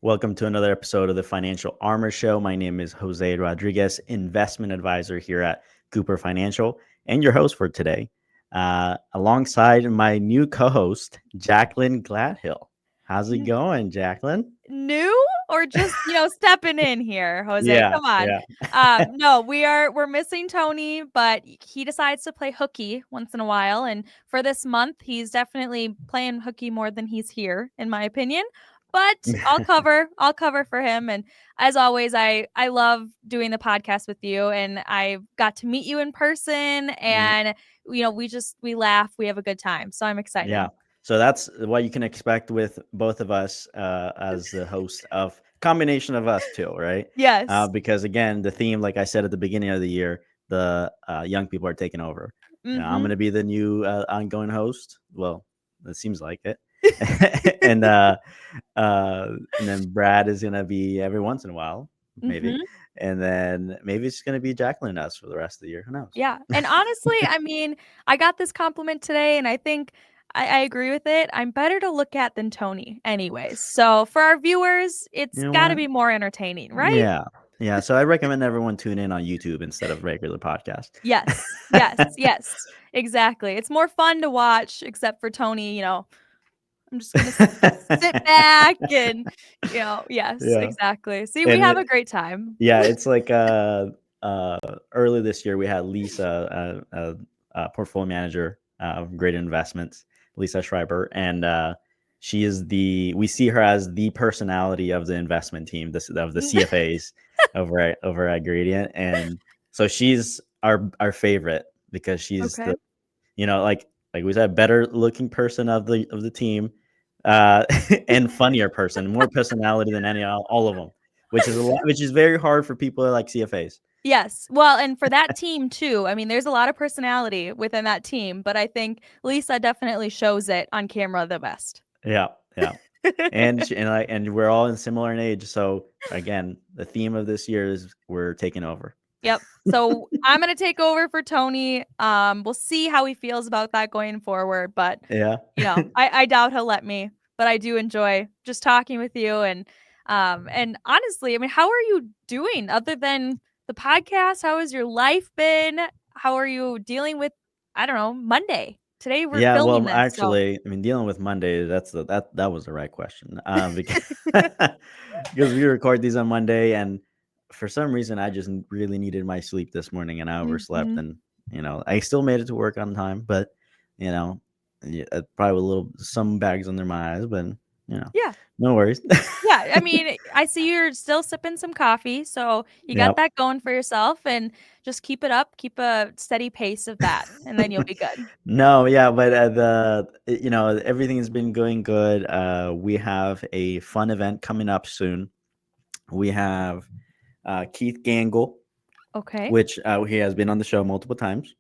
Welcome to another episode of the Financial Armor Show. My name is Jose Rodriguez, investment advisor here at Cooper Financial, and your host for today, alongside my new co-host, Jaclyn Gladhill. How's it N- going, Jaclyn? New or just, stepping in here, Jose? Yeah, Come on. yeah, No, we're missing Tony, but he decides to play hooky once in a while. And for this month, he's definitely playing hooky more than he's here, in my opinion. But I'll cover for him. And as always, I love doing the podcast with you, and I got to meet you in person, yeah, and we laugh, we have a good time. So I'm excited. yeah. So that's what you can expect with both of us as the host of combination of us two, right? Yes. Because again, the theme, like I said at the beginning of the year, the young people are taking over. I'm Mm-hmm. going to be the new ongoing host. Well, it seems like it. and and then Brad is going to be every once in a while, maybe. Mm-hmm. And then maybe it's going to be Jacqueline and us for the rest of the year. Who knows? Yeah. And honestly, I mean, I got this compliment today, and I think I agree with it. I'm better to look at than Tony, anyways. So for our viewers, You it's know got to what? be more entertaining, right? Yeah. Yeah. So I recommend everyone tune in on YouTube instead of regular podcast. Yes. Yes. Yes. Exactly. It's more fun to watch, except for Tony, I'm just going to sit back and, yes, Yeah. exactly. See, we And have a great time. yeah, it's like uh early this year we had Lisa, portfolio manager of Great Investments, Lisa Schreiber, and she is we see her as the personality of the investment team, this of the CFAs over at Gradient, and so she's our favorite because she's Okay. the like we said, better looking person of the team, and funnier person, more personality than all of them, which is very hard for people like CFAs. Yes. Well, and for that team too. I mean, there's a lot of personality within that team, but I think Lisa definitely shows it on camera the best. Yeah, yeah, and we're all in similar in age. So again, the theme of this year is we're taking over. Yep. So I'm gonna take over for Tony. We'll see how he feels about that going forward, but Yeah. I doubt he'll let me. But I do enjoy just talking with you, and honestly, I mean, how are you doing other than the podcast? How has your life been? How are you dealing with, I don't know, Monday? Today we're Yeah, filming well, this, so actually, I mean, dealing with Monday, that was the right question. Because because we record these on Monday, and for some reason, I just really needed my sleep this morning, and I overslept, Mhm. and I still made it to work on time, but you know, yeah, probably with a little some bags under my eyes, but Yeah. no worries. Yeah, I mean, I see you're still sipping some coffee, so you got Yep. that going for yourself, and just keep it up, keep a steady pace of that, and then you'll be good. No, yeah, but everything has been going good. We have a fun event coming up soon. We have Keith Gangl, Okay. which he has been on the show multiple times.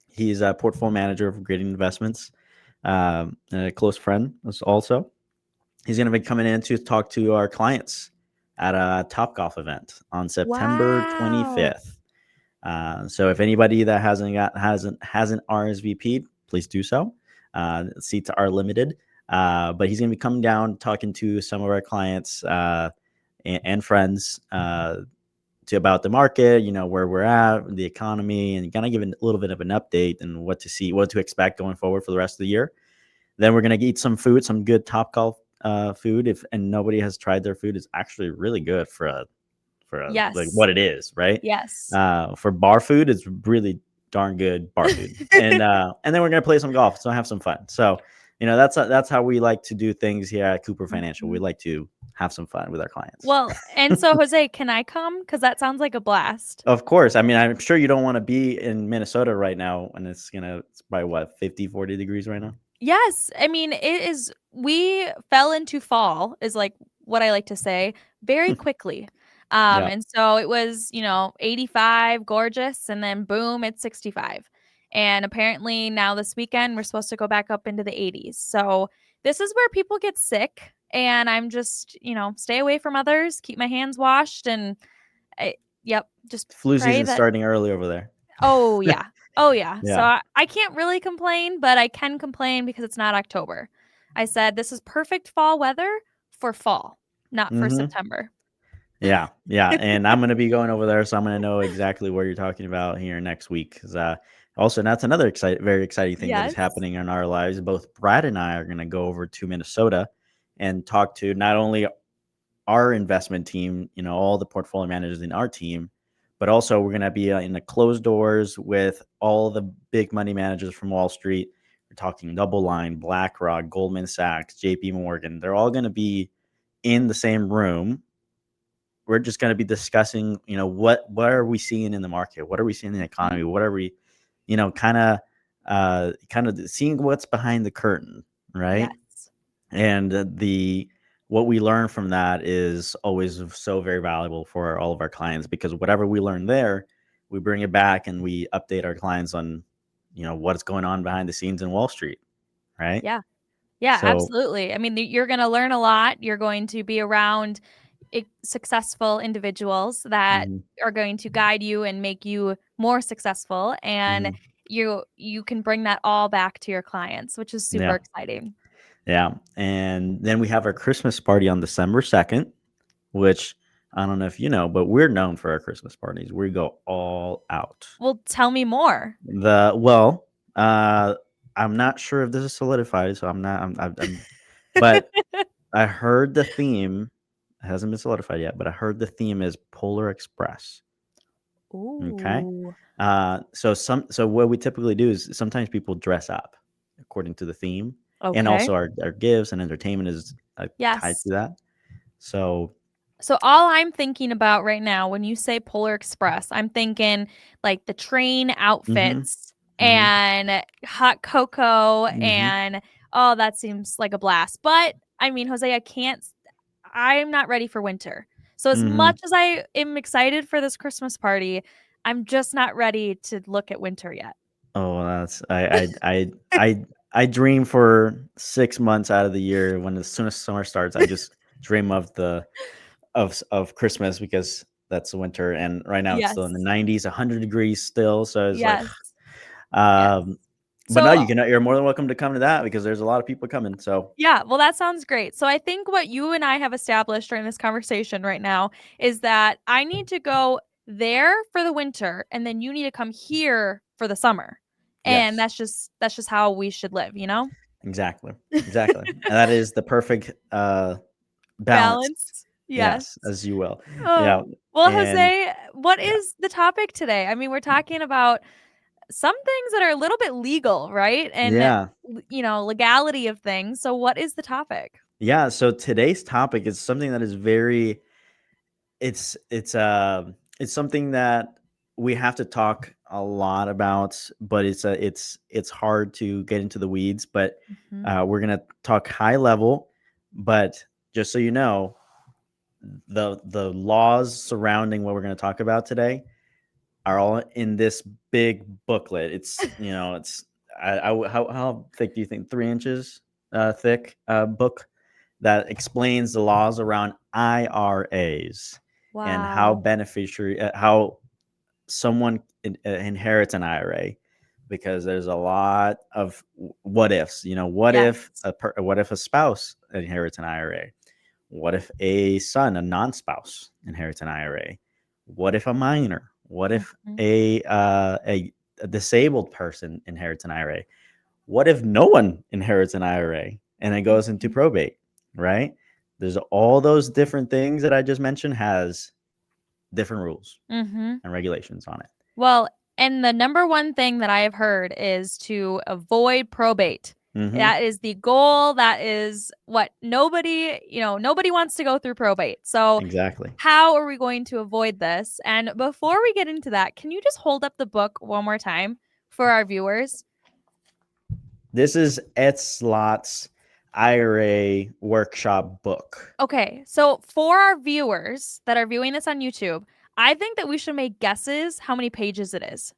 He's a portfolio manager of Grading Investments, and a close friend also. He's going to be coming in to talk to our clients at a TopGolf event on September Wow. 25th. So if anybody that hasn't RSVP'd, please do so. Seats are limited, but he's going to be coming down talking to some of our clients and friends to about the market, where we're at, the economy, and kind of give a little bit of an update and what to expect going forward for the rest of the year. Then we're gonna eat some food, some good Topgolf food. If and nobody has tried their food, it's actually really good for like Yes. what it is, right? Yes. For bar food, it's really darn good bar food, and then we're gonna play some golf, so have some fun. So that's how we like to do things here at Cooper Financial. We Mhm. like to have some fun with our clients. Well, and so Jose, can I come? Because that sounds like a blast. Of course. I mean, I'm sure you don't want to be in Minnesota right now when it's probably what, 50, 40 degrees right now. Yes. I mean, we fell into fall, is like what I like to say, very quickly. Yeah. And so it was, 85, gorgeous, and then boom, it's 65. And apparently now this weekend, we're supposed to go back up into the 80s. So this is where people get sick. And I'm just, stay away from others, keep my hands washed, and yep, just Flu pray season's that. starting early over there. Oh, yeah. Oh, yeah. So Yeah. I can't really complain, but I can complain because it's not October. I said this is perfect fall weather for fall. not for Mhm. September. Yeah, yeah, and I'm gonna be going over there, so I'm gonna know exactly what you're talking about here next week. 'Cause, also that's another very exciting thing that is Yes. happening in our lives. Both Brad and I are gonna go over to Minnesota and talk to not only our investment team, all the portfolio managers in our team, but also we're gonna be in the closed doors with all the big money managers from Wall Street. We're talking Double Line, BlackRock, Goldman Sachs, JP Morgan. They're all gonna be in the same room. We're just going to be discussing, what are we seeing in the market? What are we seeing in the Mhm. economy? What are we, kind of seeing what's behind the curtain, right? Yes. And the what we learn from that is always so very valuable for all of our clients, because whatever we learn there, we bring it back and we update our clients on, what's going on behind the scenes in Wall Street, right? Yeah. Yeah, So, absolutely. I mean, you're going to learn a lot. You're going to be around successful individuals that mhm, are going to guide you and make you more successful, and mhm, you can bring that all back to your clients, which is super yeah. exciting. Yeah, and then we have our Christmas party on December 2nd, which I don't know if you know, but we're known for our Christmas parties. We go all out. Well, tell me more. The well, I'm not sure if this is solidified, so I'm not. But I heard the theme hasn't been solidified yet. But I heard the theme is Polar Express. Okay. Ooh. So what we typically do is sometimes people dress up according to the theme, and Okay. also our gifts and entertainment is tied Yes. to that. So, So all I'm thinking about right now when you say Polar Express, I'm thinking like the train mhm, outfits mhm, and hot cocoa mhm, and oh, that seems like a blast. But I mean, Jose, I'm not ready for winter. So as mhm. much as I am excited for this Christmas party, I'm just not ready to look at winter yet. Oh, that's I dream for 6 months out of the year. When as soon as summer starts, I just dream of of Christmas, because that's the winter, and right now it's still in the Yes. 90s, 100 degrees still, so it's like, Yes. Yes. um, but no, So you're more than welcome to come to that, because there's a lot of people coming, so yeah, well, that sounds great. So I think what you and I have established during this conversation right now is that I need to go there for the winter and then you need to come here for the summer. And yes, that's just how we should live, you know? exactly, exactly, and that is the perfect, balance. Balance. Yes. Yes, as you will. Yeah, Oh. Well, and Jose, what yeah. is the topic today? I mean, we're talking about some things that are a little bit legal, right? And Yeah. legality of things. So what is the topic? Yeah, so today's topic is something that is very it's it's it's something that we have to talk a lot about, but it's hard to get into the weeds, but Mhm. we're going to talk high level, but just so you know, the laws surrounding what we're going to talk about today are all in this big booklet. It's, it's how thick do you think? 3 inches thick book that explains the laws around IRAs and how Wow. how someone inherits an IRA, because there's a lot of what ifs. Yes. What if a spouse inherits an IRA? What if a son, a non-spouse, inherits an IRA? What if a minor? What if Mhm. a disabled person inherits an IRA? What if no one inherits an IRA and it goes into Mhm. probate, right? There's all those different things that I just mentioned has different rules Mhm. and regulations on it. Well, and the number one thing that I have heard is to avoid probate. Mhm. That is the goal. That is what nobody wants to go through probate. So, Exactly. how are we going to avoid this? And before we get into that, can you just hold up the book one more time for our viewers? This is Ed Slott's IRA workshop book. Okay, so for our viewers that are viewing this on YouTube, I think that we should make guesses how many pages it is.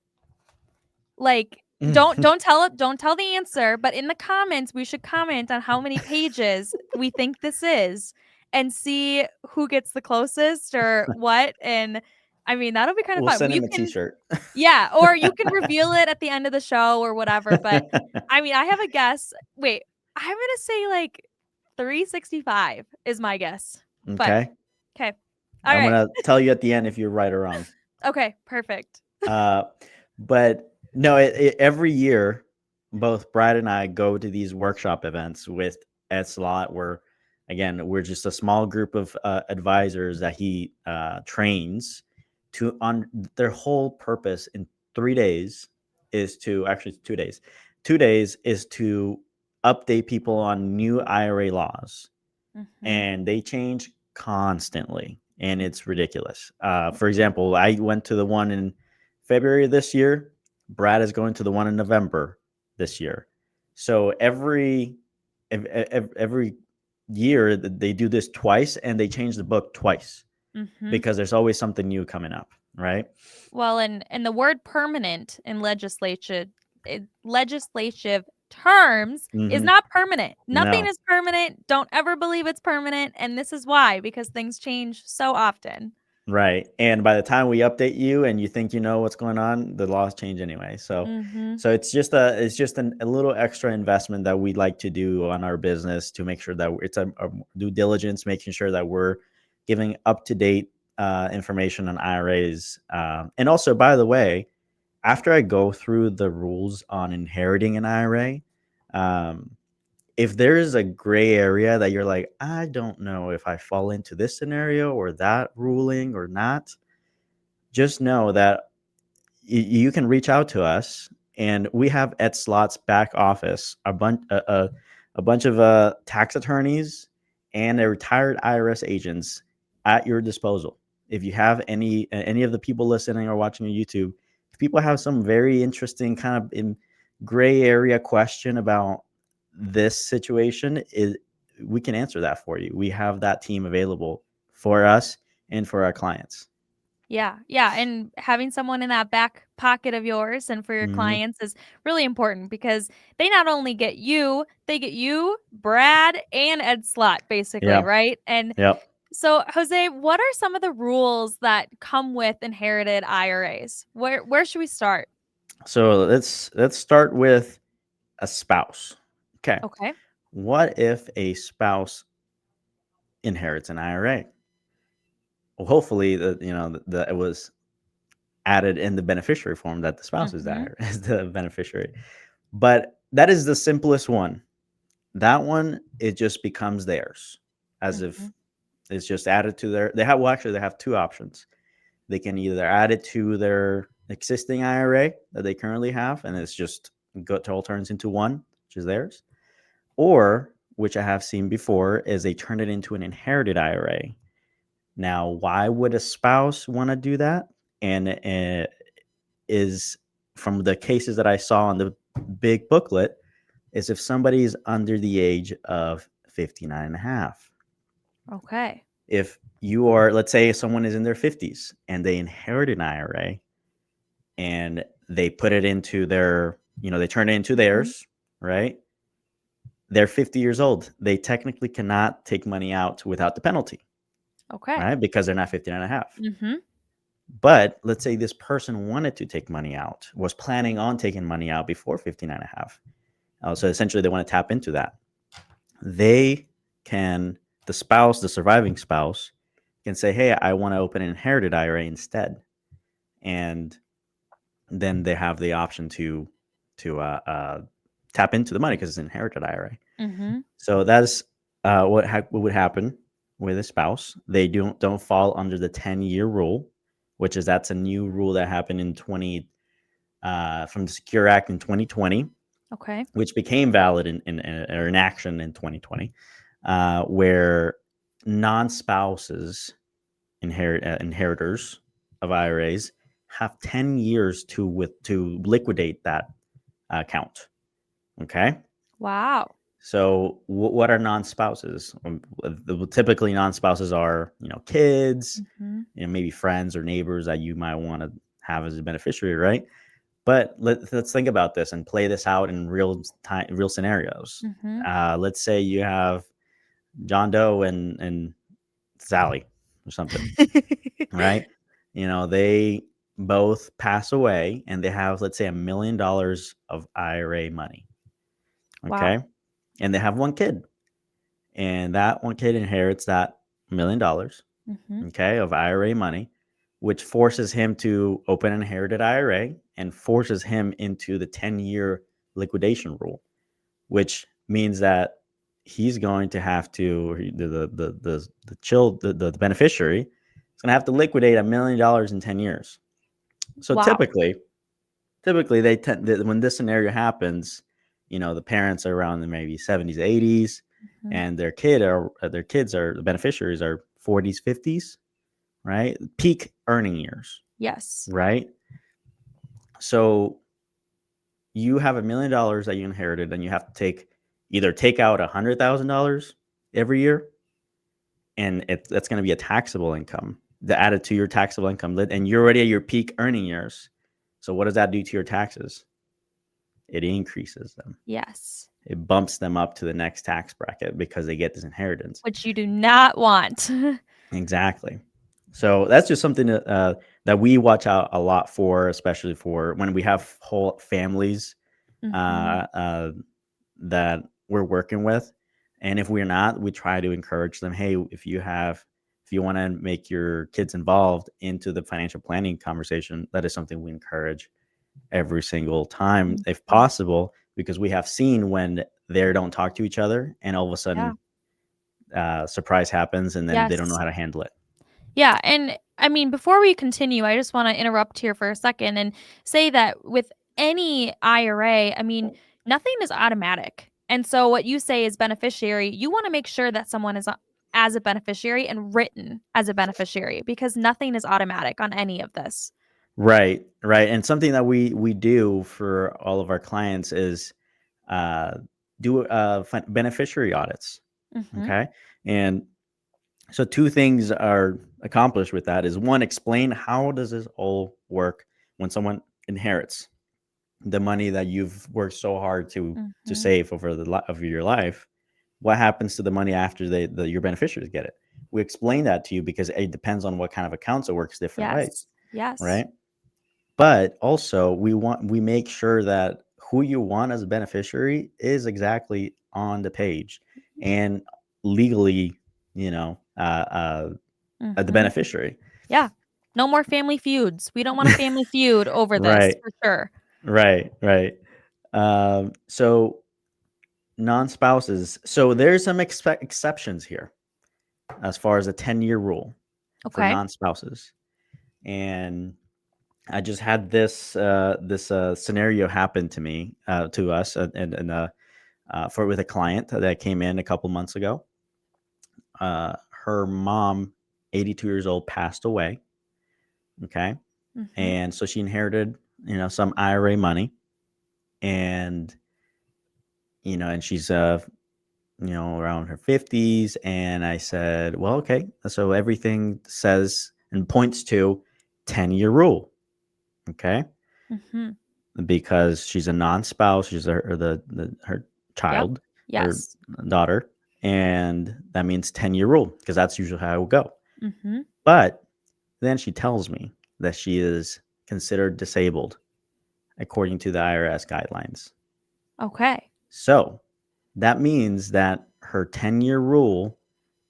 Like, don't tell the answer, but in the comments, we should comment on how many pages we think this is and see who gets the closest or what, and I mean, that'll be kind of We'll fun. send You him a can t-shirt. yeah, or you can reveal it at the end of the show or whatever, but I mean, I have a guess. Wait, I'm gonna say, like, 365 is my guess. but Okay. okay. All I'm right. gonna tell you at the end if you're right or wrong. Okay, perfect. Uh, but no, every year, both Brad and I go to these workshop events with at Slott, where again we're just a small group of advisors that he trains to on their whole purpose in 3 days is to actually 2 days. 2 days is to update people on new IRA laws, Mhm. and they change constantly, and it's ridiculous. For example, I went to the one in February this year. Brad is going to the one in November this year. So every year they do this twice, and they change the book twice Mhm. because there's always something new coming up, right? Well, and the word permanent in legislative terms is Mm-hmm. not permanent. Nothing No. is permanent. Don't ever believe it's permanent, and this is why, because things change so often. Right. And by the time we update you and you think you know what's going on, the laws change anyway. So Mhm. so it's just a little extra investment that we'd like to do on our business to make sure that it's a due diligence, making sure that we're giving up to date information on IRAs. And also, by the way, after I go through the rules on inheriting an IRA, um, if there is a gray area that you're like, I don't know if I fall into this scenario or that ruling or not, just know that you can reach out to us, and we have at Slott's back office a bunch of tax attorneys and a retired IRS agents at your disposal. If you have any of the people listening or watching on YouTube, if people have some very interesting kind of in gray area question about this situation, is we can answer that for you. We have that team available for us and for our clients. Yeah, yeah, and having someone in that back pocket of yours and for your Hmm. clients is really important because they not only get you, they get you, Brad, and Ed Slott, basically, Yeah. right? And Yep. so, Jose, what are some of the rules that come with inherited IRAs? Where should we start? So let's start with a spouse. Okay. Okay. What if a spouse inherits an IRA? Well, hopefully it was added in the beneficiary form that the spouse is Mhm. there as the beneficiary. But that is the simplest one. That one, it just becomes theirs, as if Mhm. it's just added to their. They have well, actually they have two options. They can either add it to their existing IRA that they currently have, and it's just go to all turns into one, which is theirs, or which I have seen before is they turn it into an inherited IRA. Now, why would a spouse want to do that? And is from the cases that I saw in the big booklet is if somebody is under the age of 59 and a half. Okay. If you are, let's say someone is in their 50s and they inherit an IRA and they put it into their, they turn it into Mhm. theirs, right? They're 50 years old. They technically cannot take money out without the penalty, Okay. right? Because they're not 59 and a half. Mhm. But let's say this person wanted to take money out, was planning on taking money out before 59 and a half. So essentially, they want to tap into that. They can, the surviving spouse, can say, hey, I want to open an inherited IRA instead. And then they have the option to tap into the money because it's an inherited IRA. Mhm. So that's what would happen with a spouse. They don't fall under the 10-year rule, which is that's a new rule that happened in 20 from the Secure Act in 2020, Okay. which became valid or in action in 2020, where non-spouses inheritors of IRAs have 10 years to liquidate that account. Okay. Wow. So, what are non-spouses? Typically, non-spouses are kids, Mhm. maybe friends or neighbors that you might want to have as a beneficiary, right? But let's think about this and play this out in real time, real scenarios. Mhm. Let's say you have John Doe and Sally or something, right? They both pass away and they have, let's say, $1 million of IRA money. Wow. Okay. And they have one kid, and that one kid inherits that. $1 million, Mm-hmm. okay, of IRA money, which forces him to open an inherited IRA and forces him into the 10-year liquidation rule, which means that he's going to have to the beneficiary is going to have to liquidate $1 million in 10 years. So Wow. typically they tend when this scenario happens, the parents are around the maybe 70s, 80s, Mm-hmm. and their kids are the beneficiaries are 40s, 50s, right? Peak earning years, Yes. right? So you have $1 million that you inherited, and you have to take out $100,000 every year, and that's going to be a taxable income that added to your taxable income, and you're already at your peak earning years. So what does that do to your taxes? It increases them. Yes. It bumps them up to the next tax bracket because they get this inheritance. Which you do not want. Exactly. So that's just something that we watch out a lot for, especially for when we have whole families Mm-hmm. uh, uh, that we're working with. And if we're not, we try to encourage them. Hey, if you want to make your kids involved into the financial planning conversation, that is something we encourage every single time, if Mhm. possible, because we have seen when they don't talk to each other, and all of a Yeah. sudden, surprise happens, and then they don't know Yes. how to handle it. Yeah, and I mean, before we continue, I just want to interrupt here for a second and say that with any IRA, I mean, nothing is automatic. And so what you say is beneficiary, you want to make sure that someone is as a beneficiary and written as a beneficiary because nothing is automatic on any of this. Right, right. And something that we do for all of our clients is uh, do beneficiary audits. Mhm. Okay, and so two things are accomplished with that is one, explain how does this all work when someone inherits the money that you've worked so hard to Mhm. save over of your life. What happens to the money after your beneficiaries get it? We explain that to you because it depends on what kind of accounts. It works different ways, Yes. Yes. right? But also we make sure that who you want as a beneficiary is exactly on the page and legally, you know, the Mhm. beneficiary. Yeah. No more family feuds. We don't want a family feud over this Right, for sure. right. So non-spouses. So there's some exceptions here as far as a 10-year rule for Okay. non-spouses. And I just had this scenario happen to us, for with a client that came in a couple months ago. Her mom, 82 years old, passed away. Okay, Mhm. and so she inherited some IRA money, and and she's around her 50s. And I said, well, okay, so everything says and points to 10-year rule. Okay, Mhm. because she's a non-spouse, she's her Yep. child, her Yes. daughter, and that means 10-year rule because that's usually how it will go. Mhm. But then she tells me that she is considered disabled according to the IRS guidelines. Okay. So that means that her 10-year rule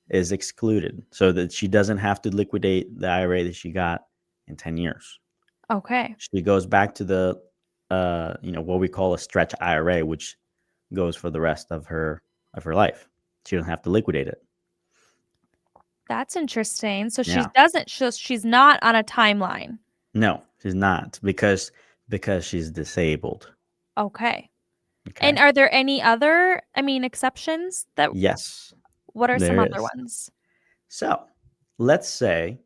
is excluded so that she doesn't have to liquidate the IRA that she got in 10 years. Okay. She goes back to the what we call a stretch IRA, which goes for the rest of her life. She doesn't have to liquidate it. That's interesting. So she Yeah. doesn't she's not on a timeline. No, she's not because she's disabled. Okay. And Okay. are there any other, I mean, exceptions that Yes, what are some there other is. ones? So let's say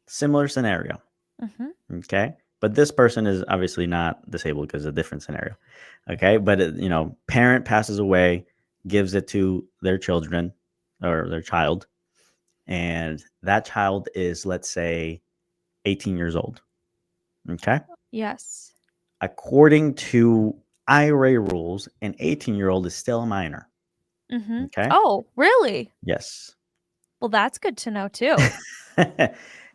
similar scenario. Mhm. Okay. But this person is obviously not disabled because it's a different scenario. Okay. But, parent passes away, gives it to their children or their child. And that child is, let's say, 18 years old. Okay. Yes. According to IRA rules, an 18-year-old is still a minor. Mhm. Okay. Oh, really? Yes. Well, that's good to know too.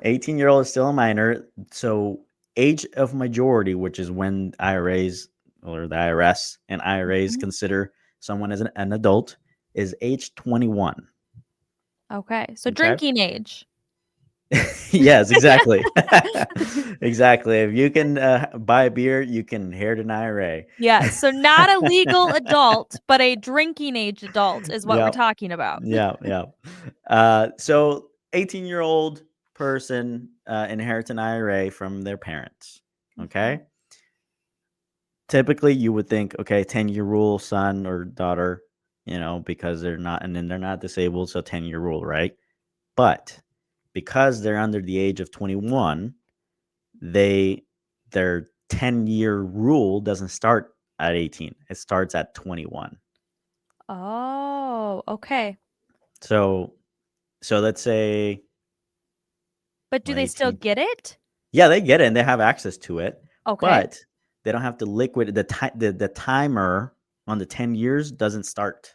18-year-old is still a minor. So, age of majority, which is when IRAs or the IRS and IRAs Mhm. consider someone as an adult, is age 21. Okay. So Okay. drinking age. Yes, exactly. Exactly. If you can buy a beer, you can inherit an IRA. Yeah. So not a legal adult, but a drinking age adult is what we're Yep. talking about. Yeah. Yeah. So 18-year-old person inherits an IRA from their parents. Mhm. Okay. Typically, you would think, okay, 10-year rule, son or daughter, because they're not, and then they're not disabled, so 10-year rule, right? But because they're under the age of 21, their 10-year rule doesn't start at 18. It starts at 21. Oh, okay. So let's say But do we're they still 18. get it? Yeah, they get it and they have access to it, Okay. but they don't have to liquidate the timer on the 10 years doesn't start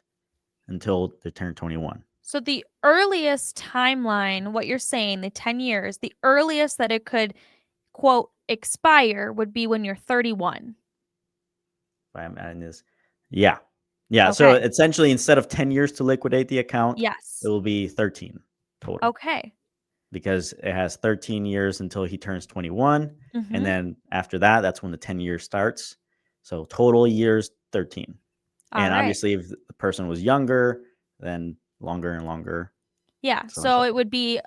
until they turn 21. So the earliest timeline, what you're saying, the 10 years, the earliest that it could, quote, expire would be when you're 31. I'm adding this. Yeah. Yeah. So Okay. essentially, instead of 10 years to liquidate the account, it Yes. will be 13 total Okay. because it has 13 years until he turns 21. And Mm-hmm. then after that, that's when the 10 years starts. So total years, 13. All And right. obviously, if the person was younger, then longer and longer, Yeah. so on and So so it forth. would be,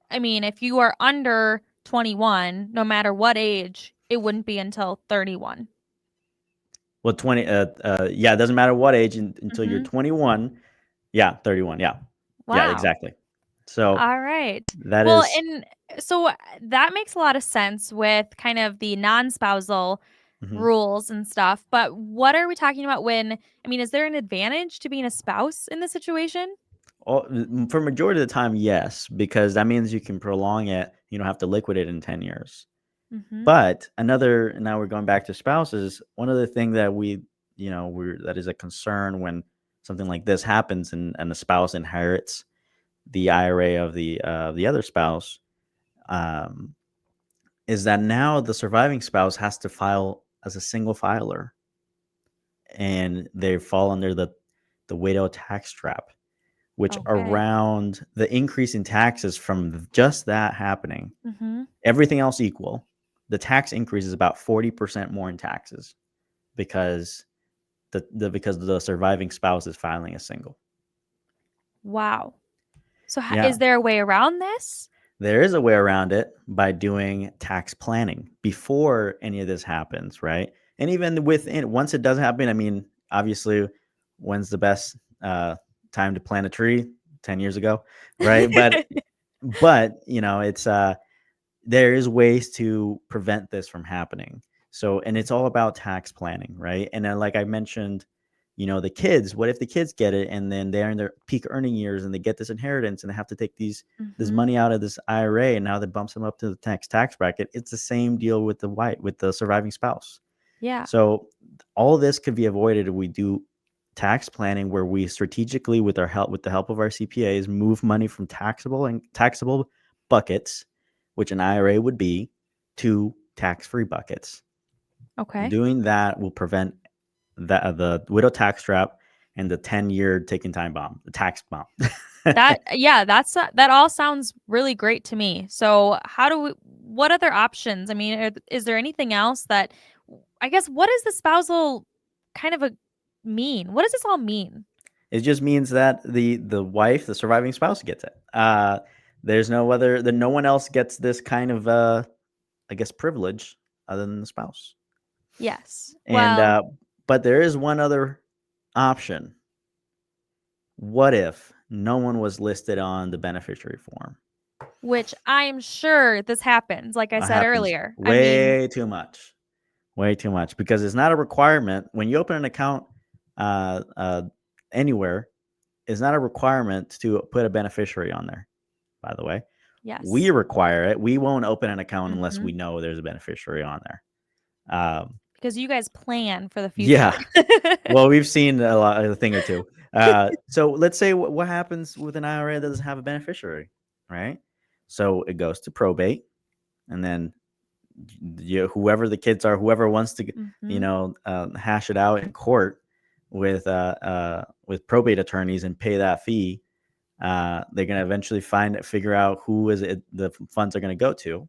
I mean, if you are under 21, no matter what age, it wouldn't be until 31. Well, yeah, it doesn't matter what age until you're Mm-hmm. 21. Yeah, 31. Yeah. Yeah, Wow. exactly. So All right. that Well, is. and so that makes a lot of sense with kind of the non-spousal Mhm. rules and stuff. But what are we talking about when, I mean, is there an advantage to being a spouse in this situation? For majority of the time, yes, because that means you can prolong it. You don't have to liquidate in 10 years. Mm-hmm. But now we're going back to spouses. One of the things that that is a concern when something like this happens and the spouse inherits the IRA of the other spouse, um, is that now the surviving spouse has to file as a single filer, and they fall under the widow tax trap, which Okay. around the increase in taxes from just that happening, Mm-hmm. everything else equal, the tax increase is about 40% more in taxes because because the surviving spouse is filing a single. Wow. So Yeah, is there a way around this? there is a way around it by doing tax planning before any of this happens, right? And even within once it does happen, I mean, obviously, when's the best time to plant a tree? 10 years ago, right? But it's there is ways to prevent this from happening. So, and it's all about tax planning, right? And then, like I mentioned, the kids. What if the kids get it and then they're in their peak earning years and they get this inheritance and they have to take this Mm-hmm. money out of this IRA and now that bumps them up to the tax bracket? It's the same deal with the surviving spouse. Yeah. So all of this could be avoided if we do tax planning where we strategically with the help of our CPAs move money from taxable buckets, which an IRA would be, to tax-free buckets. Okay. Doing that will prevent the widow tax trap and the 10-year ticking time bomb, the tax bomb. Yeah, that all sounds really great to me. So, what other options? I mean, is there anything else that, I guess, what does the spousal kind of mean? What does this all mean? It just means that the wife, the surviving spouse, gets it. There's no one else gets this kind of I guess privilege other than the spouse. Yes. And Well, but there is one other option. What if no one was listed on the beneficiary form? which I'm sure this happens, like I That said happens earlier. I mean, way too much. Way too much because it's not a requirement when you open an account uh, uh, anywhere. It's not a requirement to put a beneficiary on there. By the way, we yes. require it. We won't open an account unless Hmm. we know there's a beneficiary on there. Because you guys plan for the future. Yeah. Well, we've seen a thing or two. So let's say what happens with an IRA that doesn't have a beneficiary, right? So it goes to probate, and then whoever the kids are, whoever wants to, Hmm. hash it out in court with probate attorneys and pay that fee. They're going to eventually figure out who is it the funds are going to go to,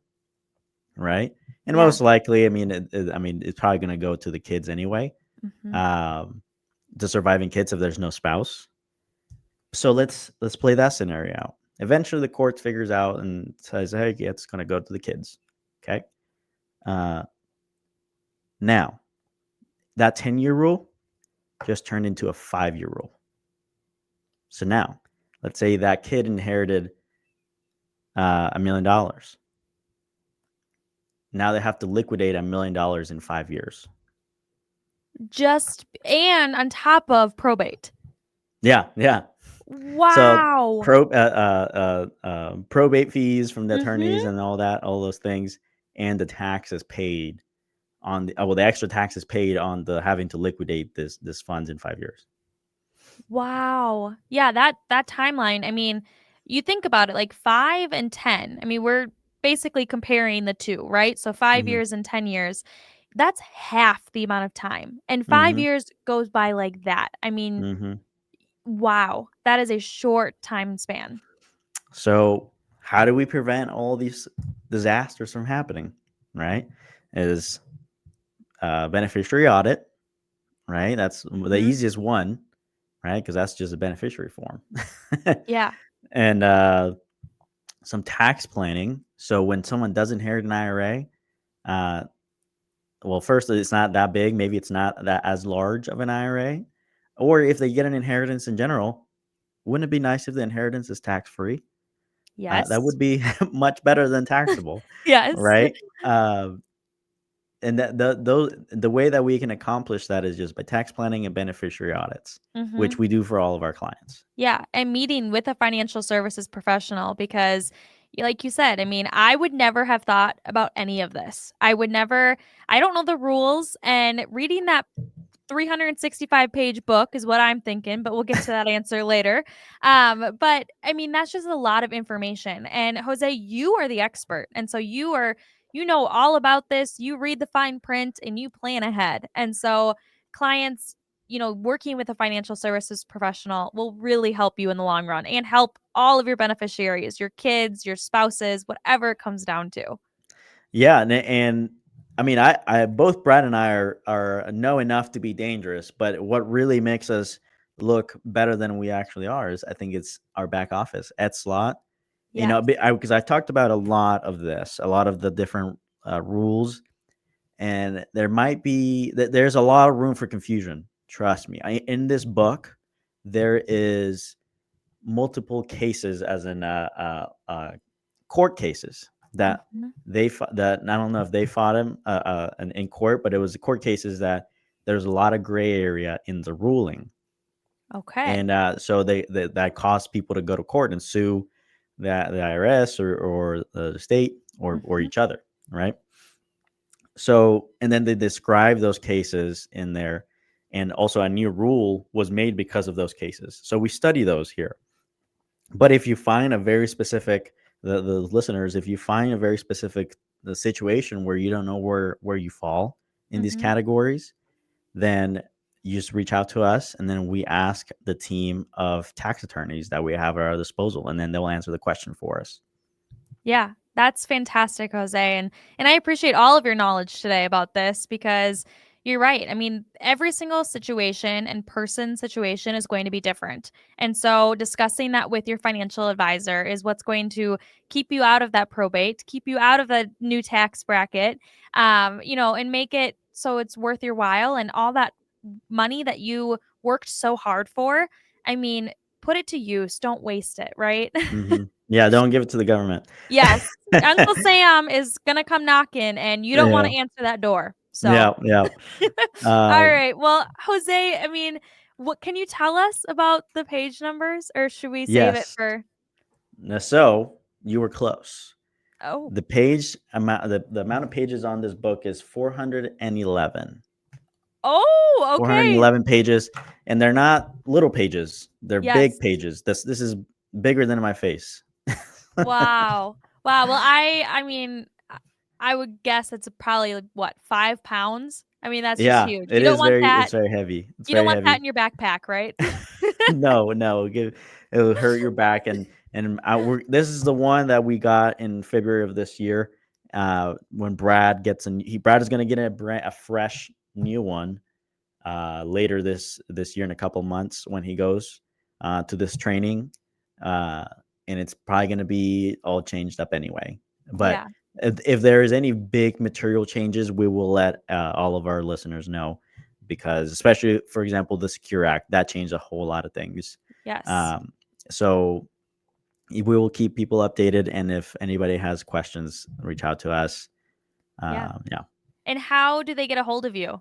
right? And Yeah. most likely, I mean, it's probably going to go to the kids anyway, Mm-hmm. the surviving kids if there's no spouse. So let's play that scenario out. Eventually, the court figures out and says, "Hey, it's going to go to the kids." Okay. Uh, Now that 10-year rule just turned into a 5-year rule. So now, let's say that kid inherited $1 million. Now they have to liquidate $1 million in 5 years. Just and on top of probate. Yeah, yeah. So Wow. probate fees from the attorneys Mm-hmm. and all that, all those things, and the taxes paid on the extra taxes paid on the having to liquidate this funds in 5 years. Wow. Yeah, that timeline, I mean, you think about it, like 5 and 10. I mean, we're basically comparing the two, right? So 5 Mm-hmm. years and 10 years. That's half the amount of time. And 5 Mm-hmm. years goes by like that. I mean, Mm-hmm. wow. That is a short time span. So how do we prevent all these disasters from happening? Right? Is beneficiary audit, right? That's the Mhm. easiest one, right? Because that's just a beneficiary form. Yeah. And some tax planning. So when someone does inherit an IRA, uh, well, first, it's not that big. Maybe it's not that as large of an IRA. Or if they get an inheritance in general, wouldn't it be nice if the inheritance is tax free? That Yes. would be much better than taxable, Yes. right? And the way that we can accomplish that is just by tax planning and beneficiary audits, which Mhm. we do for all of our clients. Yeah, and meeting with a financial services professional because like you said, I mean, I would never have thought about any of this. I don't know the rules, and reading that 365-page book is what I'm thinking, but we'll get to that answer later. But I mean, that's just a lot of information. And Jose, you are the expert. And so you know all about this. You read the fine print and you plan ahead. And so clients, working with a financial services professional will really help you in the long run and help all of your beneficiaries, your kids, your spouses, whatever it comes down to. Yeah, and I mean, I both Brad and I are know enough to be dangerous, but what really makes us look better than we actually are is I think it's our back office at Slott. Yes. Because I talked about a lot of this, a lot of the different rules, and there's a lot of room for confusion. Trust me. In this book, there is multiple cases, as in court cases that Mhm. that I don't know if they fought him in court, but it was the court cases that there's a lot of gray area in the ruling, Okay. and so that caused people to go to court and sue the IRS or the state or Mhm. each other, right? So, and then they describe those cases in there, and also a new rule was made because of those cases. So we study those here. But if you find a very specific, the listeners, if you find a very specific the situation where you don't know where you fall in these Mhm. categories, then you just reach out to us, and then we ask the team of tax attorneys that we have at our disposal, and then they'll answer the question for us. Yeah, that's fantastic, Jose, and I appreciate all of your knowledge today about this because you're right. I mean, every single situation and person situation is going to be different. And so discussing that with your financial advisor is what's going to keep you out of that probate, keep you out of the new tax bracket, and make it so it's worth your while and all that money that you worked so hard for. I mean, put it to use, don't waste it, right? Yeah, don't give it to the government. Yes. Uncle Sam is gonna come knocking, and you don't wanna Yeah, answer that door. So, yeah, yeah. all Uh, right. Well, Jose, I mean, what can you tell us about the page numbers, or should we save it yes. for So you were close. Oh. The amount of pages on this book is 411. Oh, okay. 411 pages, and they're not little pages. They're big Yes. pages. This is bigger than my face. Wow. Wow. Well, I mean, I would guess it's probably, like, what, 5 pounds? I mean, that's just Yeah, huge. it You don't is want very that. it's very heavy. It's You don't very want that heavy. in your backpack, right? No, no, it'll hurt your back, and this is the one that we got in February of this year. When Brad is going to get a fresh new one later this year in a couple months when he goes to this training, uh, and it's probably going to be all changed up anyway. But Yeah. if there is any big material changes, we will let all of our listeners know, because especially, for example, the Secure Act that changed a whole lot of things. Yes. So we will keep people updated, and if anybody has questions, reach out to us. Yeah. Yeah. And how do they get a hold of you?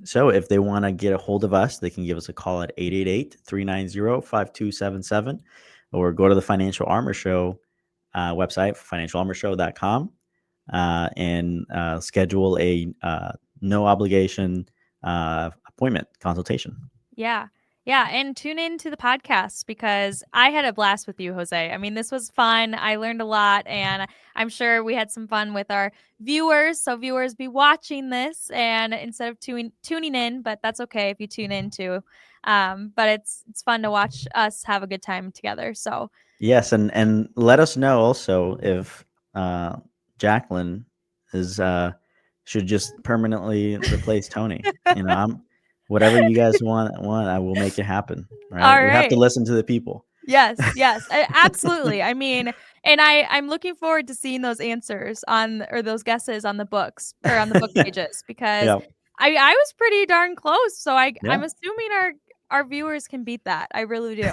So if they want to get a hold of us, they can give us a call at 888-390-5277, or go to the Financial Armor Show website, financialarmorshow.com, and schedule a no obligation appointment consultation. Yeah. Yeah. And tune in to the podcast because I had a blast with you, Jose. I mean, this was fun. I learned a lot, and I'm sure we had some fun with our viewers. So, viewers, be watching this and instead of tuning in, but that's okay if you tune in too. But it's fun to watch us have a good time together. So, Yes, and let us know also if uh, Jaclyn is should just permanently replace Tony. I'm whatever you guys want. I will make it happen. Right? all We have to right. listen to the people. Yes, yes, absolutely. I mean, and I'm looking forward to seeing those answers on or those guesses on the books or on the book pages because Yeah, I was pretty darn close. So I'm yeah, assuming our viewers can beat that. I really do.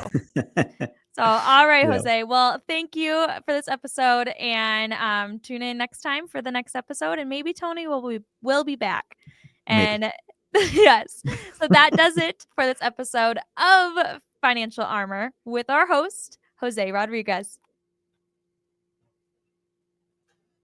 So all right, yeah. Jose. Well, thank you for this episode, and tune in next time for the next episode, and maybe Tony will be back. Maybe. And yes, so that does it for this episode of Financial Armor with our host Jose Rodriguez.